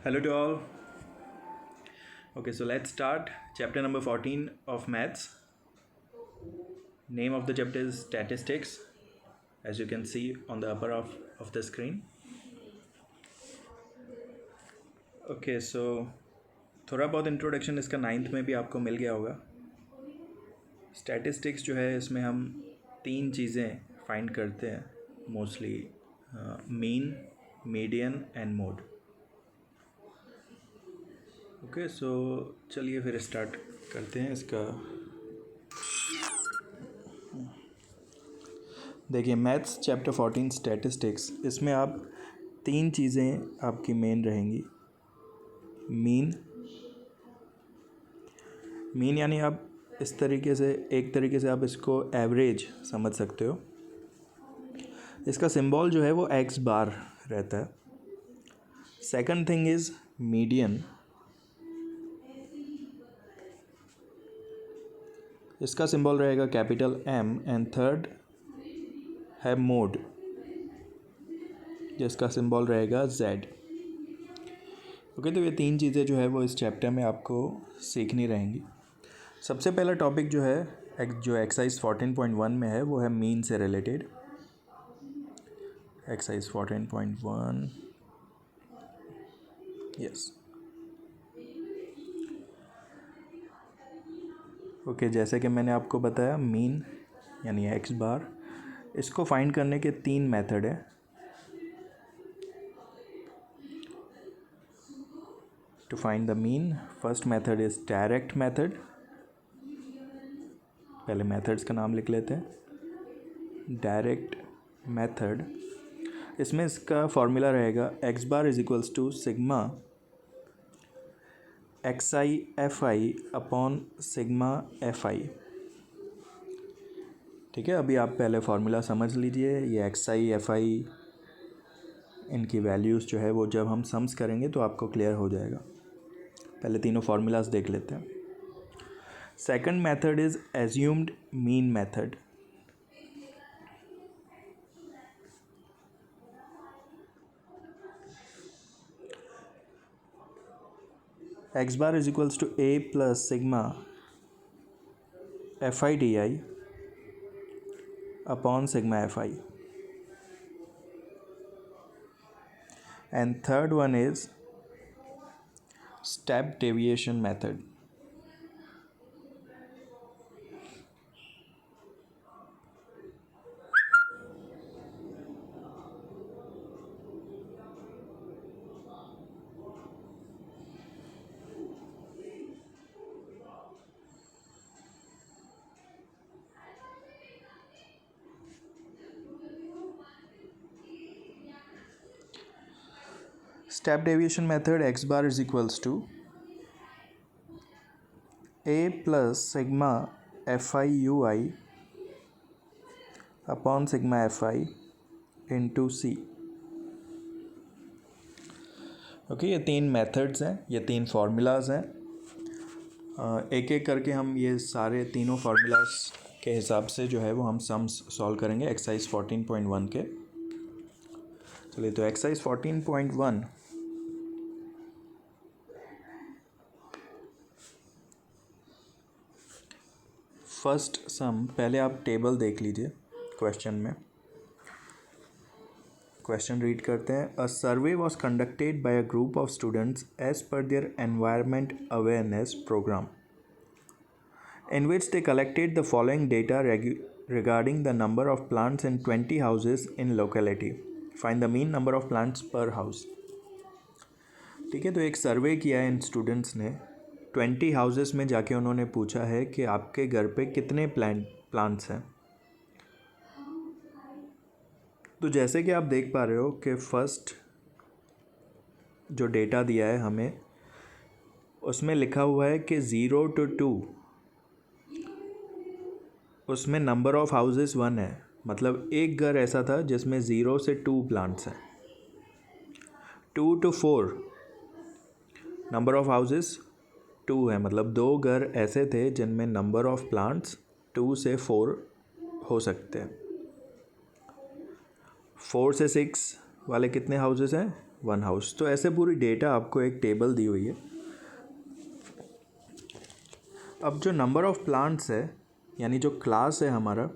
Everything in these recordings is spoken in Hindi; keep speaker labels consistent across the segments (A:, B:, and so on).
A: Hello to all. Okay, so let's start chapter number 14 of maths. Name of the chapter is statistics, as you can see on the upper of the screen. Okay, so थोड़ा बहुत इंट्रोडक्शन इसका 9th में भी आपको मिल गया होगा. स्टैटिस्टिक्स जो है इसमें हम तीन चीज़ें फाइंड करते हैं mostly, mean, median and mode. Okay, so चलिए फिर स्टार्ट करते हैं इसका. देखिए, मैथ्स चैप्टर 14 स्टैटिस्टिक्स, इसमें आप तीन चीज़ें आपकी मेन रहेंगी. मीन यानी आप इस तरीके से, एक तरीके से आप इसको एवरेज समझ सकते हो. इसका सिंबल जो है वो एक्स बार रहता है. Second thing is median. इसका सिंबल रहेगा कैपिटल एम. एंड थर्ड है मोड, जिसका सिंबल रहेगा जेड. ओके, तो ये तीन चीज़ें जो है वो इस चैप्टर में आपको सीखनी रहेंगी. सबसे पहला टॉपिक जो है, जो एक्सरसाइज 14.1 में है, वो है मीन से रिलेटेड. Exercise 14.1, yes. ओके, जैसे कि मैंने आपको बताया, मीन यानी एक्स बार, इसको फाइंड करने के तीन मेथड है. To find the mean, first method is direct method. पहले मेथड्स का नाम लिख लेते हैं. डायरेक्ट मेथड, इसमें इसका फॉर्मूला रहेगा X bar is equals to sigma X I F I upon sigma F I. ठीक है, अभी आप पहले फार्मूला समझ लीजिए. ये एक्स आई एफ आई, इनकी वैल्यूज़ जो है वो जब हम सम्स करेंगे तो आपको क्लियर हो जाएगा. पहले तीनों फार्मूलाज देख लेते हैं. Second method is assumed mean method. X bar is equals to A plus sigma F I D I upon sigma F I. And third one is step deviation method. Step deviation method, x bar is equals to a plus sigma fi ui upon sigma fi into c. Okay, ये तीन मेथड्स हैं, ये तीन फार्मूलाज हैं. एक एक करके हम ये सारे तीनों फार्मूलाज के हिसाब से जो है वो हम सम्स सॉल्व करेंगे एक्सरसाइज 14.1 के. चलिए, तो एक्सरसाइज 14.1, फर्स्ट सम. पहले आप टेबल देख लीजिए क्वेश्चन में. क्वेश्चन रीड करते हैं. A survey was conducted by a group of students as per their environment awareness programme, in which they collected the following data regarding the number of plants in 20 houses in locality. Find the mean number of plants per house. ठीक है, तो एक सर्वे किया है इन स्टूडेंट्स ने. 20 हाउसेस में जाके उन्होंने पूछा है कि आपके घर पे कितने प्लांट्स हैं. तो जैसे कि आप देख पा रहे हो कि फर्स्ट जो डेटा दिया है हमें, उसमें लिखा हुआ है कि 0 to 2, उसमें नंबर ऑफ़ हाउसेस 1 है. मतलब एक घर ऐसा था जिसमें 0 से 2 प्लांट्स हैं. 2 to 4 नंबर ऑफ़ हाउसेस 2 है. मतलब दो घर ऐसे थे जिनमें नंबर ऑफ़ प्लांट्स 2 से 4 हो सकते हैं. 4 से 6 वाले कितने हाउसेस हैं? One house. तो ऐसे पूरी डेटा आपको एक टेबल दी हुई है। अब जो नंबर ऑफ़ प्लांट्स है, यानी जो क्लास है हमारा,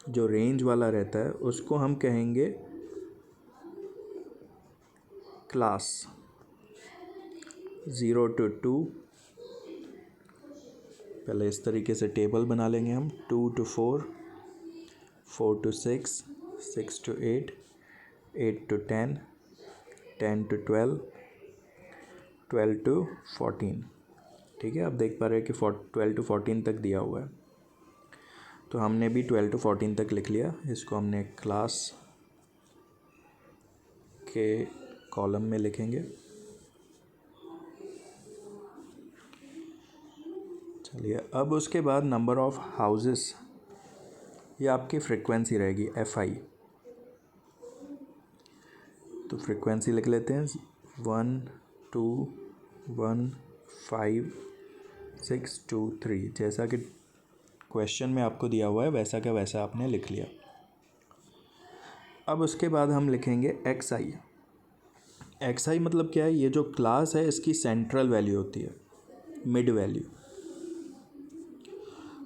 A: जो रेंज वाला रहता है, उसको हम कहेंगे क्लास 0 to 2। पहले इस तरीके से टेबल बना लेंगे हम, 2 to 4, 4 to 6, 6 to 8, 8 to 10, 10 to 12, 12 to 14। ठीक है, आप देख पा रहे हैं कि 12 to 14 तक दिया हुआ है, तो हमने भी 12 to 14 तक लिख लिया। इसको हमने क्लास के कॉलम में लिखेंगे। चलिए, अब उसके बाद नंबर ऑफ़ हाउसेस, ये आपकी फ्रीक्वेंसी रहेगी FI। तो फ्रीक्वेंसी लिख लेते हैं 1 2 1 5 6 2 3। जैसा कि क्वेश्चन में आपको दिया हुआ है वैसा का वैसा आपने लिख लिया। अब उसके बाद हम लिखेंगे XI। XI मतलब क्या है? ये जो क्लास है इसकी सेंट्रल वैल्यू होती है, मिड वैल्यू।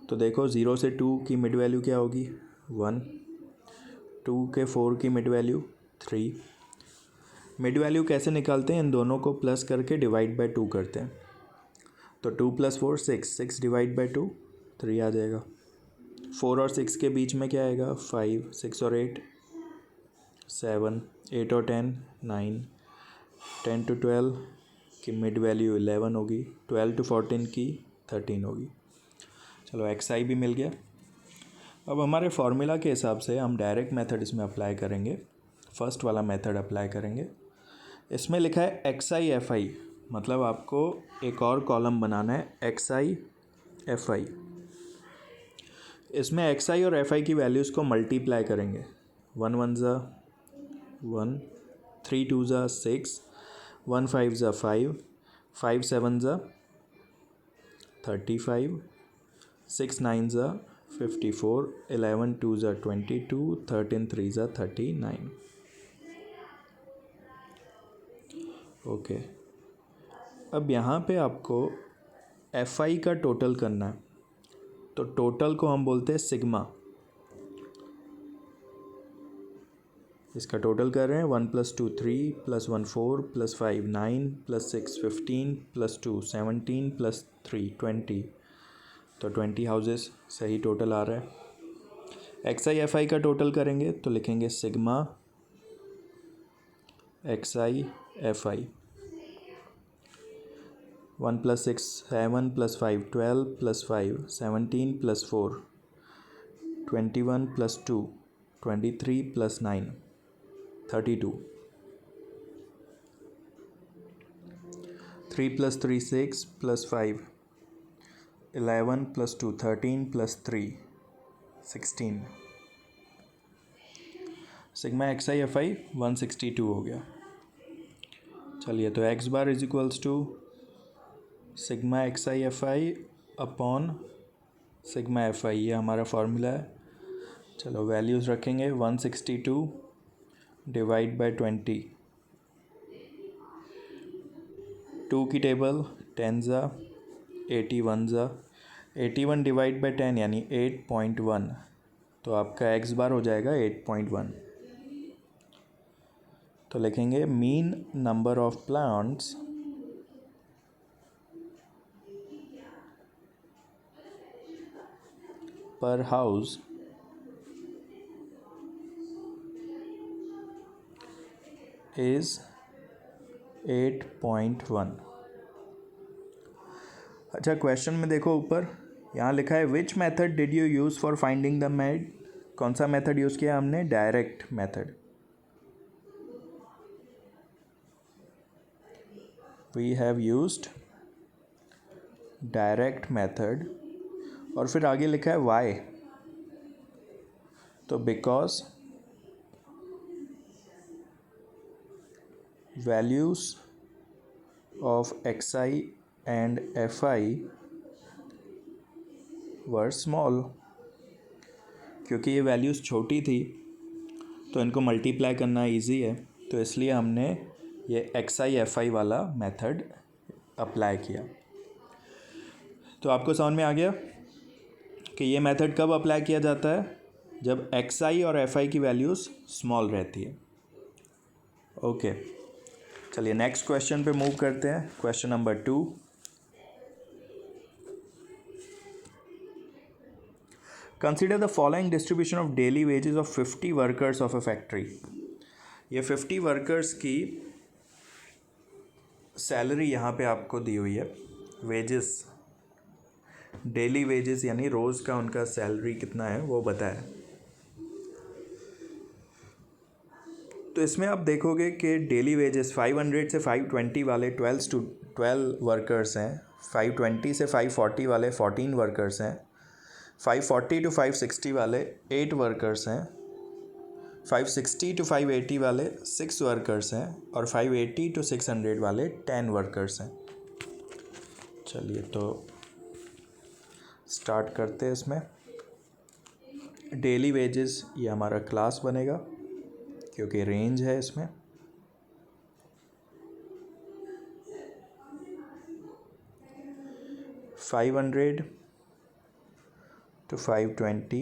A: तो देखो 0 से 2 की मिड वैल्यू क्या होगी? 1। 2 के 4 की मिड वैल्यू 3। मिड वैल्यू कैसे निकालते हैं? इन दोनों को प्लस करके डिवाइड बाय 2 करते हैं। तो 2 + 4 6, 6 डिवाइड बाय 2 3 आ जाएगा। 4 और 6 के बीच में क्या आएगा? 5, 6 और 8 7, 8 और 10 9, 10 to 12 की मिड वैल्यू 11 होगी, 12 to 14 की 13 होगी। चलो, XI भी मिल गया। अब हमारे फॉर्मूला के हिसाब से हम डायरेक्ट मेथड इसमें अप्लाई करेंगे। फर्स्ट वाला मेथड अप्लाई करेंगे। इसमें लिखा है XI FI, मतलब आपको एक और कॉलम बनाना है XI FI। इसमें XI और FI की वैल्यूज़ को मल्टीप्लाई करेंगे। 1 1 ज़ा 1, 3 2 ज़ा 6, 1 5 ज़ा 5, 5 7 ज़ा 35, 6 9 ज़ा 54, 11 2 ज़ा 22, 13 3 ज़ा 39। ओके, अब यहाँ पे आपको FI का टोटल करना है। तो टोटल को हम बोलते हैं सिग्मा। इसका टोटल कर रहे हैं 1 + 2 3 + 1 4 + 5 9 + 6 15 + 2 17 + 3 20। तो 20 हाउसेस सही टोटल आ रहा है। XI FI का टोटल करेंगे तो लिखेंगे sigma XI FI। 1 + 6 7 + 5 12 + 5 17 + 4 21 + 2 23 + 9 32। 3 + 3 6 + 5 11 + 2 13 + 3 16। Sigma XI FI 162 हो गया। चलिए, तो X bar is equals to sigma XI FI upon sigma FI, ये हमारा फार्मूला है। चलो, वैल्यूज़ रखेंगे 162 डिवाइड बाय 20। 2 की टेबल 10 ज़ा 81 ज़ा 81 डिवाइड बाय 10 यानी 8.1। तो आपका X बार हो जाएगा 8.1। तो लिखेंगे mean number of plants per house is 8.1। अच्छा, क्वेश्चन में देखो ऊपर यहाँ लिखा है which method did you use for finding the mean. कौन सा मेथड यूज़ किया हमने? Direct method. We have used direct method. और फिर आगे लिखा है वाई। तो because values of XI and FI were small. क्योंकि ये वैल्यूज़ छोटी थी तो इनको मल्टीप्लाई करना इजी है, तो इसलिए हमने ये XI/FI वाला मेथड अप्लाई किया। तो आपको समझ में आ गया कि ये मेथड कब अप्लाई किया जाता है, जब XI और FI की वैल्यूज़ स्मॉल रहती है। ओके, चलिए नेक्स्ट क्वेश्चन पे मूव करते हैं। Question number 2, consider the following distribution of daily wages of 50 workers of a factory. ये 50 वर्कर्स की सैलरी यहाँ पे आपको दी हुई है। वेजेस, डेली वेजेस यानी रोज़ का उनका सैलरी कितना है वो बताया। तो इसमें आप देखोगे कि डेली वेजेस 500 से 520 वाले 12 वर्कर्स हैं, 520 से 540 वाले 14 वर्कर्स हैं, 540 टू 560 वाले 8 वर्कर्स हैं, 560 टू 580 वाले 6 वर्कर्स हैं और 580 टू 600 वाले 10 वर्कर्स हैं। चलिए तो स्टार्ट करते हैं। इसमें डेली वेजेस ये हमारा क्लास बनेगा क्योंकि रेंज है इसमें। $500 to 520,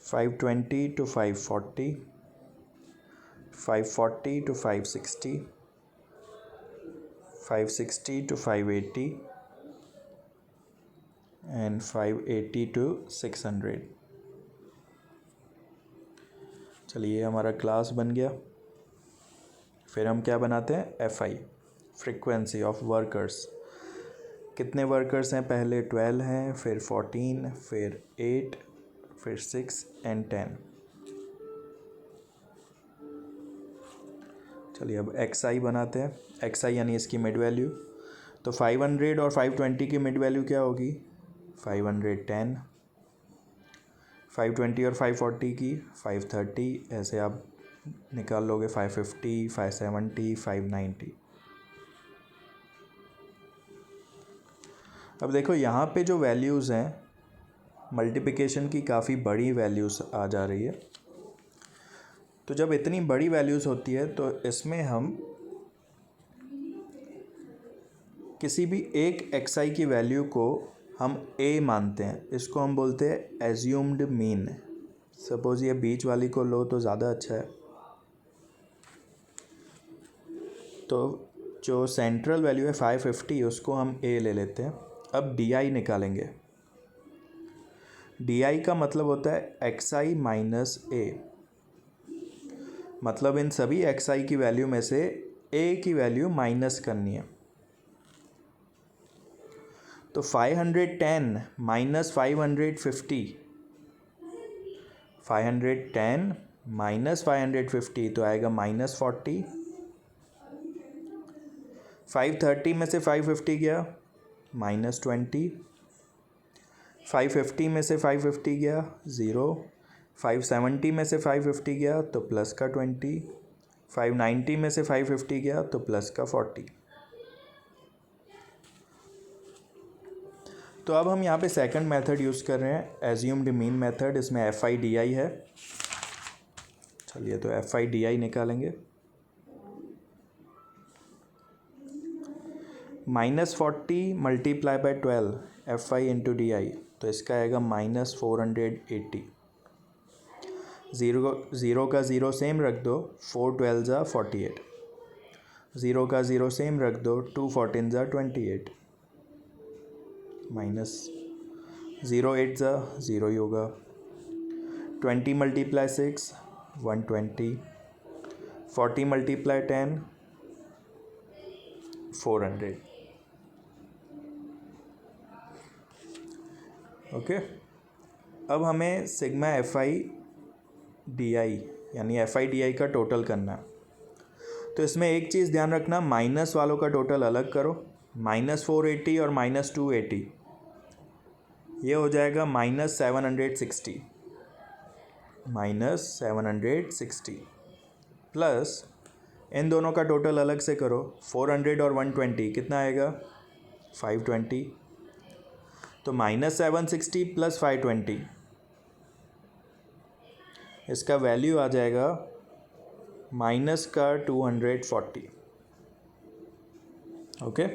A: 520 to 540, 540 to 560, 560 to 580 and 580 to 600। चलिए हमारा क्लास बन गया। फिर हम क्या बनाते हैं, FI, फ्रीक्वेंसी ऑफ वर्कर्स। कितने वर्कर्स हैं, पहले 12 हैं, फिर 14, फिर 8, फिर 6 एंड 10। चलिए अब XI बनाते हैं। XI यानी इसकी मिड वैल्यू। तो 500 और 520 की मिड वैल्यू क्या होगी, 510। 520 और 540 की 530, ऐसे आप निकाल लोगे 550, 570, 590। अब देखो यहाँ पे जो वैल्यूज़ हैं, मल्टीप्लिकेशन की काफ़ी बड़ी वैल्यूज़ आ जा रही है। तो जब इतनी बड़ी वैल्यूज़ होती है तो इसमें हम किसी भी एक XI की वैल्यू को हम A मानते हैं। इसको हम बोलते हैं एज्यूम्ड मीन। सपोज़ ये बीच वाली को लो तो ज़्यादा अच्छा है। तो जो सेंट्रल वैल्यू है 550, उसको हम A ले लेते हैं। अब DI निकालेंगे। DI का मतलब होता है XI माइनस A। मतलब इन सभी XI की वैल्यू में से A की वैल्यू माइनस करनी है। तो 510 माइनस 550, 510 माइनस 550 तो आएगा -40। 530 में से 550 गया -20, 550 में से 550 गया 0, 570 में से 550 गया तो प्लस का 20, 590 में से 550 गया तो प्लस का 40। तो अब हम यहाँ पे सेकंड मेथड यूज़ कर रहे हैं, एज्यूम्ड मीन मेथड। इसमें FI DI है। चलिए तो FI DI निकालेंगे। -40 multiply by 12 FI into DI, तो इसका आएगा -480। ज़ीरो का ज़ीरो सेम रख दो, 4 12 ज़ा 48। ज़ीरो का ज़ीरो सेम रख दो, 2 14 ज़ा 28। माइनस 0 8 ज़ा 0 ही होगा। 20 मल्टीप्लाई 6 120, 40 मल्टीप्लाई 10 400। ओके, अब हमें सिग्मा FI DI यानी FI DI का टोटल करना है। तो इसमें एक चीज़ ध्यान रखना, माइनस वालों का टोटल अलग करो। -480 और -280 ये हो जाएगा -760, -760 प्लस इन दोनों का टोटल अलग से करो। 400 और 120 कितना आएगा, 520। तो -760 प्लस 520, इसका वैल्यू आ जाएगा माइनस का 240, ओके।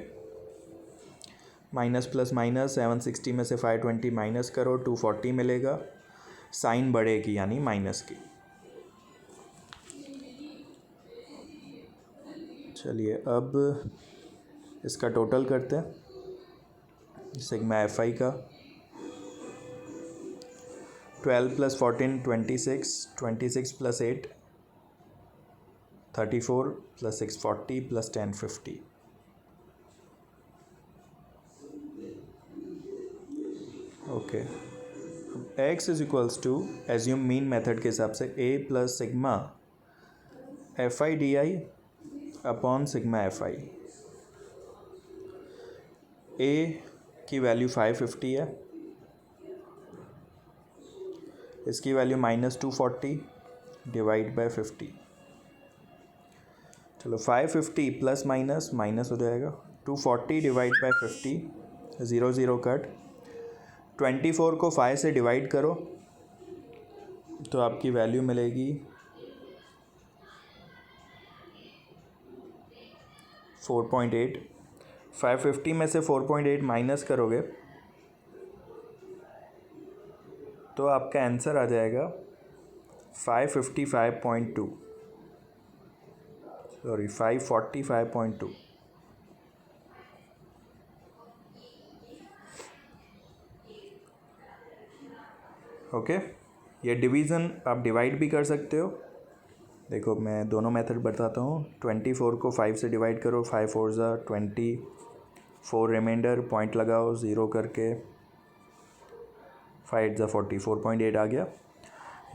A: माइनस प्लस माइनस 760 में से 520 माइनस करो, 240 मिलेगा, साइन बढ़ेगी यानी माइनस की। चलिए अब इसका टोटल करते हैं सिग्मा एफ आई का। 12 plus 14 26, 26 plus 8 34 plus 6 40 plus 10 50। Okay, x is equals to, assume mean method के हिसाब से, a plus sigma F I D I upon sigma F I. A की वैल्यू 550 है, इसकी वैल्यू -240 डिवाइड बाय 50। चलो 550 प्लस माइनस माइनस हो जाएगा, 240 डिवाइड बाय 50, 0 0 कट। 24 को 5 से डिवाइड करो तो आपकी वैल्यू मिलेगी 4.8। 550 में से 4.8 माइनस करोगे तो आपका आंसर आ जाएगा 555.2, सॉरी 545.2। ओके, ये डिवीज़न आप डिवाइड भी कर सकते हो। देखो मैं दोनों मेथड बताता हूँ। 24 को 5 से डिवाइड करो, 5 4 ज़ा 20, 4 रिमाइंडर, पॉइंट लगाओ 0 करके, 5 ज़ा 40, 4.8 आ गया।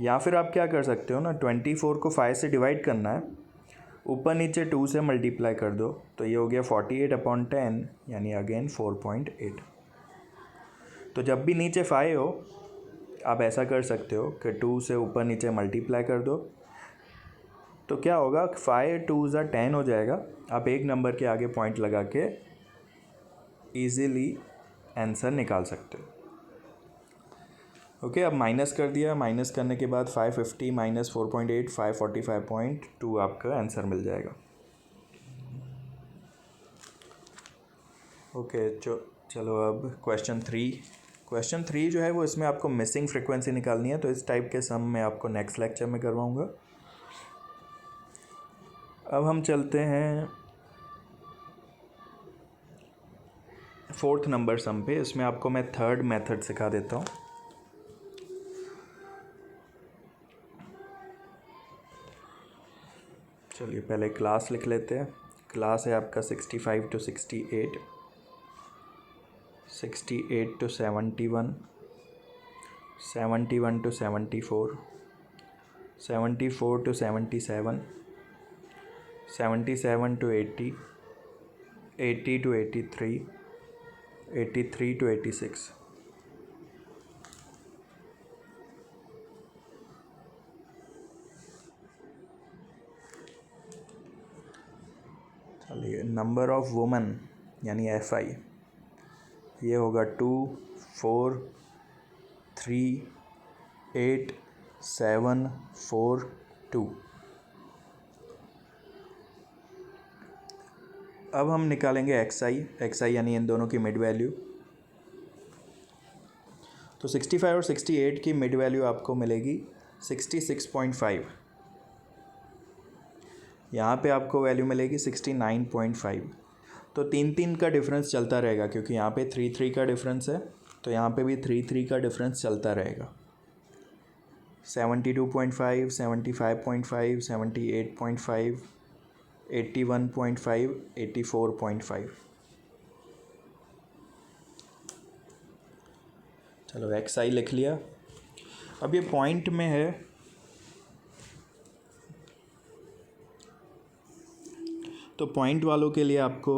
A: या फिर आप क्या कर सकते हो ना, 24 को 5 से डिवाइड करना है, ऊपर नीचे 2 से मल्टीप्लाई कर दो तो ये हो गया 48/10 यानी अगेन 4.8। तो जब भी नीचे 5 हो आप ऐसा कर सकते हो कि 2 से ऊपर नीचे मल्टीप्लाई कर दो, तो क्या होगा, 5 2 ज़ा 10 हो जाएगा। आप एक नंबर के आगे पॉइंट लगा के ईज़िली आंसर निकाल सकते हो। ओके, अब माइनस कर दिया, माइनस करने के बाद 550 माइनस 4.8 545.2 आपका आंसर मिल जाएगा। ओके, चलो अब क्वेश्चन 3 जो है वो, इसमें आपको मिसिंग फ्रीक्वेंसी निकालनी है, तो इस टाइप के सम मैं आपको नेक्स्ट लेक्चर में करवाऊँगा। अब हम चलते हैं 4th नंबर सम पे। इसमें आपको मैं थर्ड मेथड सिखा देता हूँ। चलिए पहले क्लास लिख लेते हैं। क्लास है आपका 65 to 68, 68 to 71, 71 to 74, 74 to 77, 77 to 80, 80 to 83, 83 to 86। चलिए, नंबर ऑफ वुमन यानी एफ आई, ये होगा 2 4 3 8 7 4 2। अब हम निकालेंगे एक्स आई यानी इन दोनों की मिड वैल्यू। तो 65 और 68 की मिड वैल्यू आपको मिलेगी 66.5। यहाँ पे आपको वैल्यू मिलेगी 69.5। तो 3 का डिफरेंस चलता रहेगा, क्योंकि यहाँ पे 3 का डिफरेंस है, तो यहाँ पे भी 3 का डिफरेंस चलता रहेगा। 72.5, 75.5, 78.5, 81.5, 84.5। चलो एक्स आई लिख लिया। अब ये पॉइंट में है, तो पॉइंट वालों के लिए आपको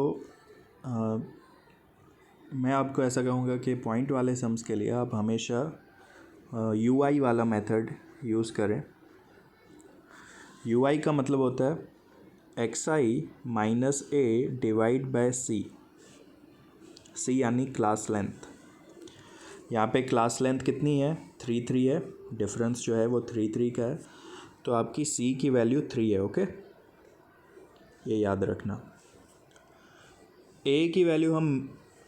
A: मैं आपको ऐसा कहूँगा कि पॉइंट वाले सम्स के लिए आप हमेशा यू आई वाला मेथड यूज़ करें। यू आई का मतलब होता है X I minus A divide by C, C यानी क्लास लेंथ। यहाँ पे क्लास लेंथ कितनी है, 3 है, डिफरेंस जो है वो 3 का है, तो आपकी सी की वैल्यू 3 है। ओके, ये याद रखना। ए की वैल्यू हम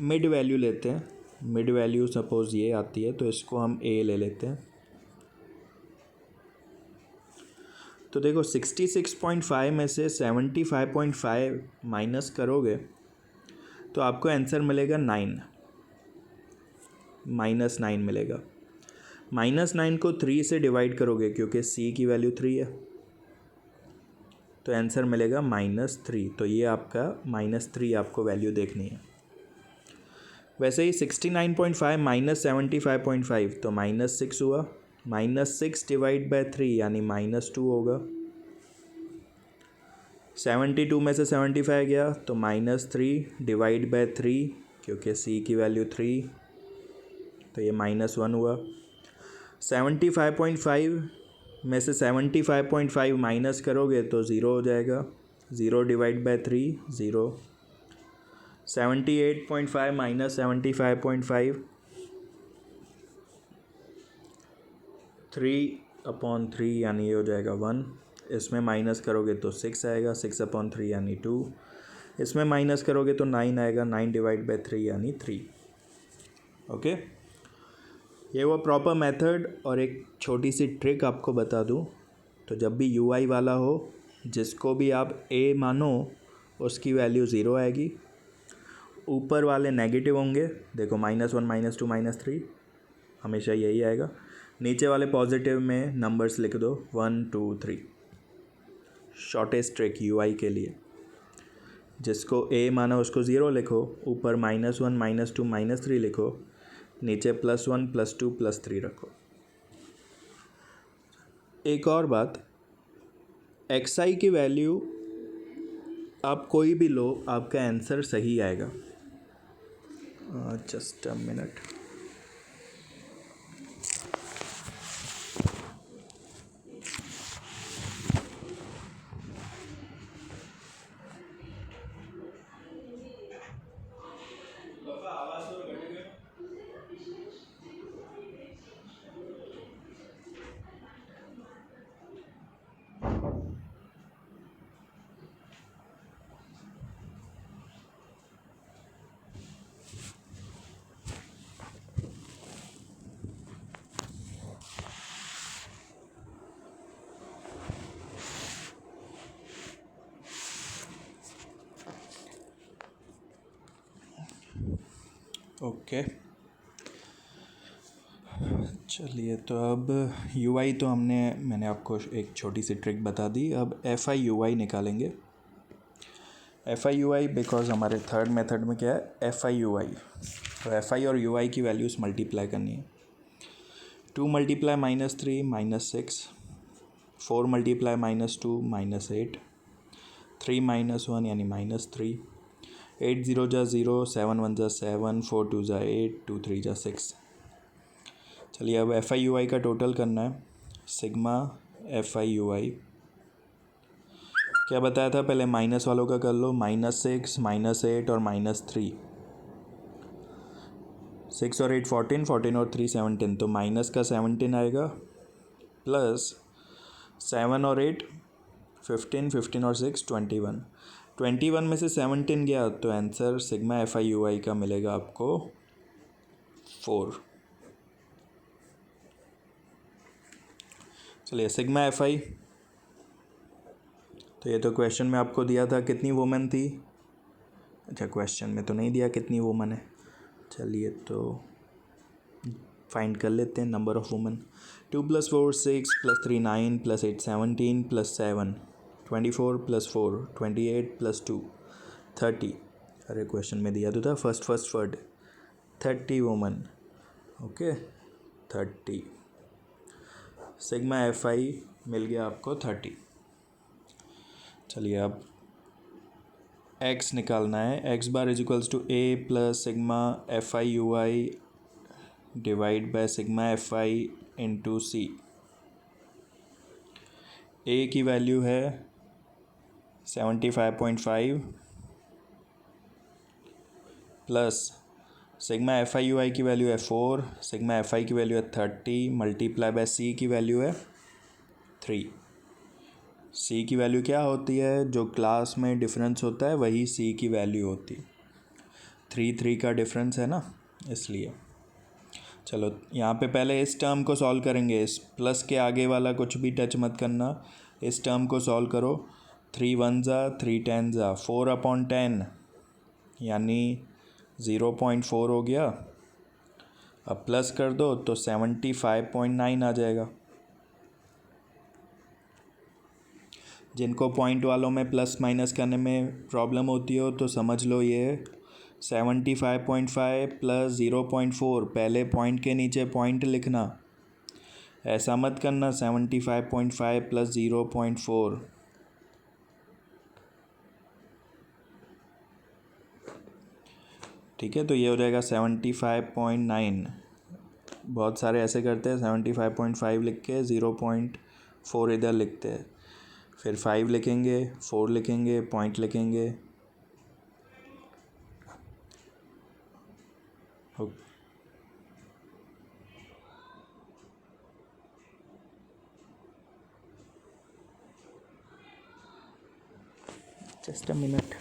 A: मिड वैल्यू लेते हैं, मिड वैल्यू सपोज़ ये आती है तो इसको हम ए ले लेते हैं। तो देखो 66.5 में से 75.5 माइनस करोगे तो आपको आंसर मिलेगा 9, -9 मिलेगा। -9 को 3 से डिवाइड करोगे क्योंकि सी की वैल्यू 3 है, तो आंसर मिलेगा -3। तो ये आपका -3 आपको वैल्यू देखनी है। वैसे ही 69.5 माइनस 75.5 तो -6 हुआ, -6 डिवाइड बाय 3 यानी -2 होगा। 72 में से 75 गया तो -3 डिवाइड बाय 3 क्योंकि सी की वैल्यू 3, तो ये -1 हुआ। 75.5 में से 75.5 माइनस करोगे तो 0 हो जाएगा, 0 डिवाइड बाय 3 0। 78.5 माइनस 75.5 3/3 यानी ये हो जाएगा 1। इसमें माइनस करोगे तो 6 आएगा, 6/3 यानी 2। इसमें माइनस करोगे तो 9 आएगा, 9 डिवाइड बाय 3 यानी 3। ओके, ये वो प्रॉपर मेथड। और एक छोटी सी ट्रिक आपको बता दूं, तो जब भी यू आई वाला हो जिसको भी आप ए मानो उसकी वैल्यू 0 आएगी, ऊपर वाले नेगेटिव होंगे, देखो -1 -2 -3 हमेशा यही आएगा। नीचे वाले पॉजिटिव में नंबर्स लिख दो 1 2 3। शॉर्टेस्ट ट्रिक यू आई के लिए, जिसको ए माना उसको 0 लिखो, ऊपर -1 -2 -3 लिखो, नीचे +1 +2 +3 रखो। एक और बात, एक्स आई की वैल्यू आप कोई भी लो आपका आंसर सही आएगा। Just a minute. ओके, चलिए, तो अब यू आई तो मैंने आपको एक छोटी सी ट्रिक बता दी। अब एफ आई यू आई निकालेंगे। F I U I because हमारे थर्ड मेथड में क्या है, एफ आई यू आई। तो एफ आई और यू आई की वैल्यूज़ मल्टीप्लाई करनी है। 2 मल्टीप्लाई -3 -6, 4 मल्टीप्लाई -2 -8, 3 -1 यानी -3, 8 0 जा 0, 7 1 जा 7, 4 2 जा 8, 2 3 जा 6। चलिए, अब एफ आई यू आई का टोटल करना है। सिग्मा एफ आई यू आई क्या बताया था, पहले माइनस वालों का कर लो। -6 -8 और -3, 6 और 8 14, 14 और 3 17, तो माइनस का 17 आएगा, प्लस 7 और 8 15, 15 और 6 21। 21 में से 17 गया तो answer sigma F I U I का मिलेगा आपको 4। चलिए, सिग्मा एफ आई, तो ये तो क्वेश्चन में आपको दिया था कितनी वुमेन थी। अच्छा, क्वेश्चन में तो नहीं दिया कितनी वुमेन है। चलिए, तो फाइंड कर लेते हैं नंबर ऑफ वुमेन। 2 + 4 6 + 3 9 + 8 17 + 7 24 + 4 28 + 2 30। अरे, क्वेश्चन में दिया तो था first word 30 women. Okay, 30। Sigma F I मिल गया आपको 30। चलिए, अब एक्स निकालना है। X bar = a + sigma F I U I divide by sigma F I into C. A की वैल्यू है 75.5 plus sigma F I U I की वैल्यू है 4, सिग्मा एफ आई की वैल्यू है 30 मल्टीप्लाई बाय सी की वैल्यू है 3। सी की वैल्यू क्या होती है, जो क्लास में डिफरेंस होता है वही सी की वैल्यू होती है। 3 का डिफरेंस है ना, इसलिए। चलो यहाँ पे पहले इस टर्म को सॉल्व करेंगे, इस प्लस के आगे वाला कुछ भी टच मत करना, इस टर्म को सॉल्व करो। 3 1 ज़ा 3 10 ज़ा 4/10 यानी 0.4 हो गया। अब प्लस कर दो तो 75.9 आ जाएगा। जिनको पॉइंट वालों में प्लस माइनस करने में प्रॉब्लम होती हो तो समझ लो, ये 75.5 प्लस 0.4, पहले पॉइंट के नीचे पॉइंट लिखना, ऐसा मत करना 75.5 प्लस 0.4। ठीक है, तो ये हो जाएगा 75.9। बहुत सारे ऐसे करते हैं, 75.5 लिख के 0.4 इधर लिखते हैं, फिर 5 लिखेंगे, 4 लिखेंगे, पॉइंट लिखेंगे। Just a minute.